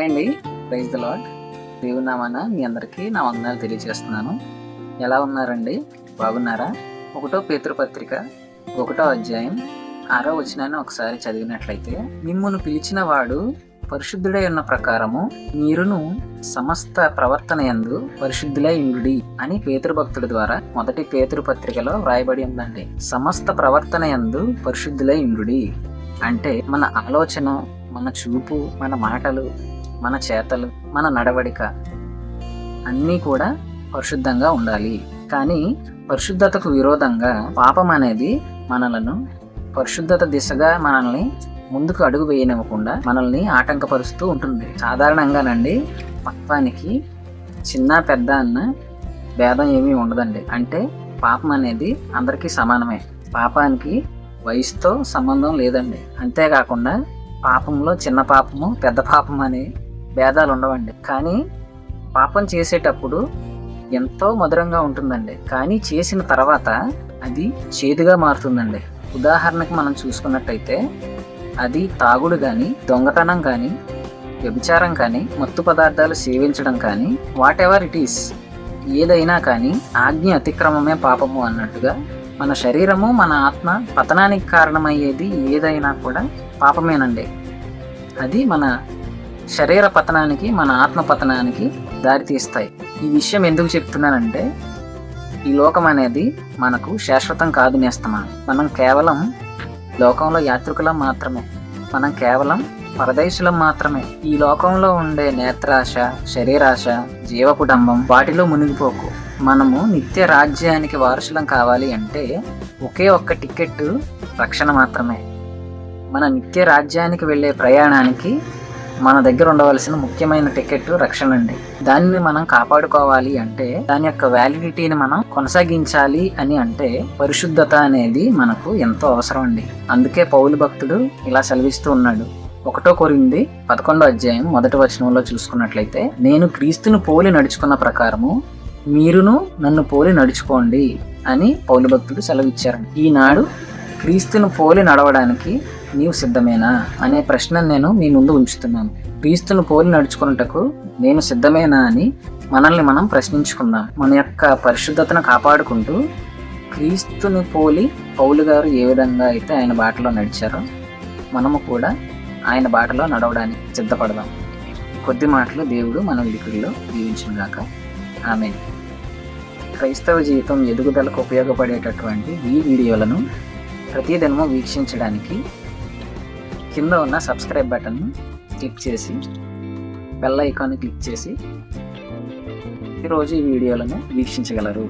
Hi అండి, praise the lord. దేవుని నామాన మీ అందరికీ నా వందనాలు తెలియజేస్తున్నాను. ఎలా ఉన్నారండి? బాగున్నారా? 1 పేతురు పత్రిక 1వ అధ్యాయం 6వ వచనాన్ని ఒకసారి చదివినట్లయితే, మిమ్మును పిలిచిన వాడు పరిశుద్ధుడై ఉన్న ప్రకారము మీరును సమస్త ప్రవర్తన యందు పరిశుద్ధులై ఉండుడి అని పేతురు భక్తుడి ద్వారా 1 పేతురు పత్రికలో వ్రాయబడి ఉందండి. సమస్త ప్రవర్తన యందు పరిశుద్ధులై ఉండుడి అంటే మన ఆలోచన, మన చూపు, మన మాటలు, మన చేతలు, మన నడవడిక అన్నీ కూడా పరిశుద్ధంగా ఉండాలి. కానీ పరిశుద్ధతకు విరోధంగా పాపం అనేది మనలను పరిశుద్ధత దిశగా మనల్ని ముందుకు అడుగు వేయనివ్వకుండా మనల్ని ఆటంకపరుస్తూ ఉంటుంది. సాధారణంగానండి పాపానికి చిన్న పెద్ద అన్న భేదం ఏమీ ఉండదండి. అంటే పాపం అనేది అందరికీ సమానమే. పాపానికి వయసుతో సంబంధం లేదండి. అంతేకాకుండా పాపంలో చిన్న పాపము, పెద్ద పాపం అనే భేదాలు ఉండవండి. కానీ పాపం చేసేటప్పుడు ఎంతో మధురంగా ఉంటుందండి. కానీ చేసిన తర్వాత అది చేదుగా మారుతుందండి. ఉదాహరణకు మనం చూసుకున్నట్టయితే అది తాగుడు కానీ, దొంగతనం కానీ, వ్యభిచారం కానీ, మత్తు పదార్థాలు సేవించడం కానీ, వాట్ ఎవర్ ఇట్ ఈస్, ఏదైనా కానీ ఆజ్ఞ అతిక్రమమే పాపము అన్నట్టుగా మన శరీరము, మన ఆత్మ పతనానికి కారణమయ్యేది ఏదైనా కూడా పాపమేనండి. అది మన శరీర పతనానికి, మన ఆత్మ పతనానికి దారితీస్తాయి. ఈ విషయం ఎందుకు చెప్తున్నానంటే, ఈ లోకం అనేది మనకు శాశ్వతం కాదు నేస్తమా. మనం కేవలం లోకంలో యాత్రికులం మాత్రమే. మనం కేవలం పరదేశులం మాత్రమే. ఈ లోకంలో ఉండే నేత్రాశ, శరీరాశ, జీవకుటుంబం వాటిలో మునిగిపోకు. మనము నిత్య రాజ్యానికి వారసులం కావాలి అంటే ఒకే ఒక్క టికెట్ రక్షణ మాత్రమే. మన నిత్య రాజ్యానికి వెళ్ళే ప్రయాణానికి మన దగ్గర ఉండవలసిన ముఖ్యమైన టికెట్ రక్షణ అండి. దాన్ని మనం కాపాడుకోవాలి అంటే, దాని యొక్క వ్యాలిడిటీని మనం కొనసాగించాలి అని అంటే పరిశుద్ధత అనేది మనకు ఎంతో అవసరం అండి. అందుకే పౌలు భక్తుడు ఇలా సెలవిస్తూ ఉన్నాడు. 1 కొరింథీ 11వ అధ్యాయం 1వ వచనంలో చూసుకున్నట్లయితే, నేను క్రీస్తును పోలి నడుచుకున్న ప్రకారము మీరును నన్ను పోలి నడుచుకోండి అని పౌలు భక్తుడు సెలవిచ్చారండి. ఈనాడు క్రీస్తును పోలి నడవడానికి నీవు సిద్ధమేనా అనే ప్రశ్నను నేను మీ ముందు ఉంచుతున్నాను. క్రీస్తును పోలి నడుచుకున్నటకు నేను సిద్ధమేనా అని మనల్ని మనం ప్రశ్నించుకుందాం. మన యొక్క పరిశుద్ధతను కాపాడుకుంటూ క్రీస్తుని పోలి పౌలు గారు ఏ విధంగా అయితే ఆయన బాటలో నడిచారో మనము కూడా ఆయన బాటలో నడవడానికి సిద్ధపడదాం. కొద్ది మాటలు దేవుడు మన విడికుడిలో దీవించుగాక. ఆమేన్. క్రైస్తవ జీవితం ఎదుగుదలకు ఉపయోగపడేటటువంటి ఈ వీడియోలను ప్రతిదినము వీక్షించడానికి కింద ఉన్న సబ్స్క్రైబ్ బటన్ను క్లిక్ చేసి బెల్ ఐకాన్ని క్లిక్ చేసి ఈరోజు ఈ వీడియోలను వీక్షించగలరు.